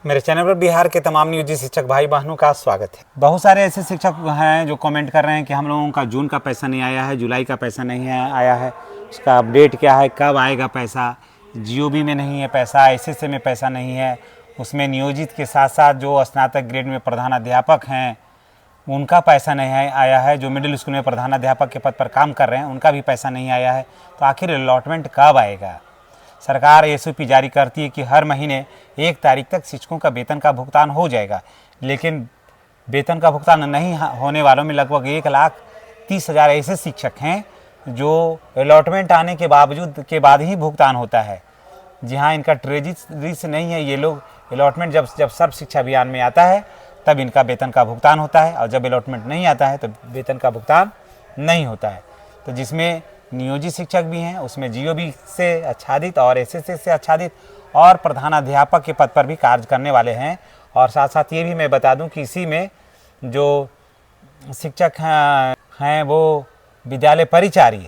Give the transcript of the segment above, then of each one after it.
मेरे चैनल पर बिहार के तमाम नियोजित शिक्षक भाई बहनों का स्वागत है। बहुत सारे ऐसे शिक्षक हैं जो कमेंट कर रहे हैं कि हम लोगों का जून का पैसा नहीं आया है, जुलाई का पैसा नहीं आया है, उसका अपडेट क्या है, कब आएगा पैसा, जीओबी में नहीं है पैसा, एसएसए में पैसा नहीं है, उसमें नियोजित के साथ साथ जो स्नातक ग्रेड में प्रधानाध्यापक हैं उनका पैसा नहीं आया है, जो मिडिल स्कूल में प्रधानाध्यापक के पद पर काम कर रहे हैं उनका भी पैसा नहीं आया है। तो आखिर अलॉटमेंट कब आएगा? सरकार एसओपी जारी करती है कि हर महीने 1 तारीख तक शिक्षकों का वेतन का भुगतान हो जाएगा, लेकिन वेतन का भुगतान नहीं होने वालों में लगभग 1,30,000 ऐसे शिक्षक हैं जो अलॉटमेंट आने के बाद ही भुगतान होता है। जी हाँ, इनका ट्रेजरी से नहीं है, ये लोग अलॉटमेंट जब सर्व शिक्षा अभियान में आता है तब इनका वेतन का भुगतान होता है, और जब अलॉटमेंट नहीं आता है तो वेतन का भुगतान नहीं होता है। तो जिसमें नियोजित शिक्षक भी हैं, उसमें जीओबी से आच्छादित और एसएसए से आच्छादित और प्रधानाध्यापक के पद पर भी कार्य करने वाले हैं। और साथ साथ ये भी मैं बता दूं कि इसी में जो शिक्षक हैं वो विद्यालय परिचारी,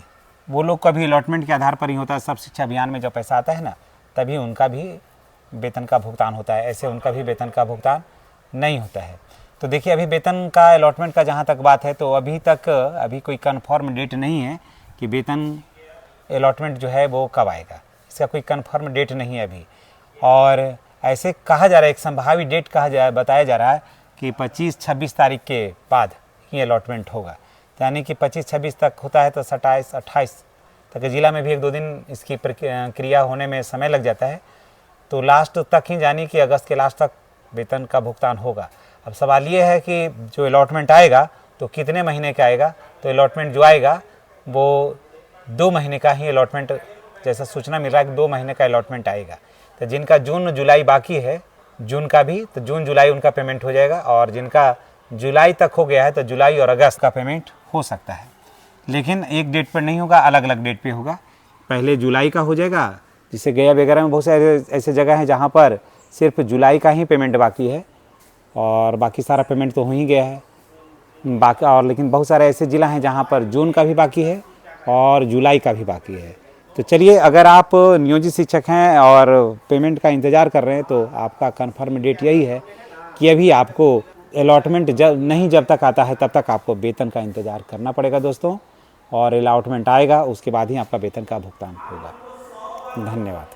वो लोग का भी अलॉटमेंट के आधार पर ही होता है। सब शिक्षा अभियान में जब पैसा आता है ना, तभी उनका भी वेतन का भुगतान होता है, ऐसे उनका भी वेतन का भुगतान नहीं होता है। तो देखिए, अभी वेतन का अलॉटमेंट का जहाँ तक बात है तो अभी कोई कन्फर्म डेट नहीं है कि वेतन अलॉटमेंट जो है वो कब आएगा, इसका कोई कन्फर्म डेट नहीं है अभी। और ऐसे कहा जा रहा है, एक संभावित डेट बताया जा रहा है कि 25-26 तारीख के बाद ही अलॉटमेंट होगा। यानी कि 25-26 तक होता है तो 27-28 तक जिला में भी 1-2 दिन इसकी क्रिया होने में समय लग जाता है। तो लास्ट तक ही, यानी कि अगस्त के लास्ट तक वेतन का भुगतान होगा। अब सवाल ये है कि जो अलॉटमेंट आएगा तो कितने महीने का आएगा? तो अलॉटमेंट जो आएगा वो 2 महीने का ही अलॉटमेंट, जैसा सूचना मिल रहा है कि 2 महीने का अलॉटमेंट आएगा। तो जिनका जून जुलाई बाकी है, जून का भी, तो जून जुलाई उनका पेमेंट हो जाएगा, और जिनका जुलाई तक हो गया है तो जुलाई और अगस्त का पेमेंट हो सकता है। लेकिन एक डेट पर नहीं होगा, अलग अलग डेट पे होगा। पहले जुलाई का हो जाएगा, जिससे गया वगैरह में बहुत सारे ऐसे जगह हैं जहाँ पर सिर्फ जुलाई का ही पेमेंट बाकी है और बाकी सारा पेमेंट तो हो ही गया है बाकी। और लेकिन बहुत सारे ऐसे ज़िला हैं जहाँ पर जून का भी बाकी है और जुलाई का भी बाकी है। तो चलिए, अगर आप नियोजित शिक्षक हैं और पेमेंट का इंतज़ार कर रहे हैं तो आपका कन्फर्म डेट यही है कि अभी आपको अलॉटमेंट जब तक आता है तब तक आपको वेतन का इंतज़ार करना पड़ेगा दोस्तों, और अलॉटमेंट आएगा उसके बाद ही आपका वेतन का भुगतान होगा। धन्यवाद।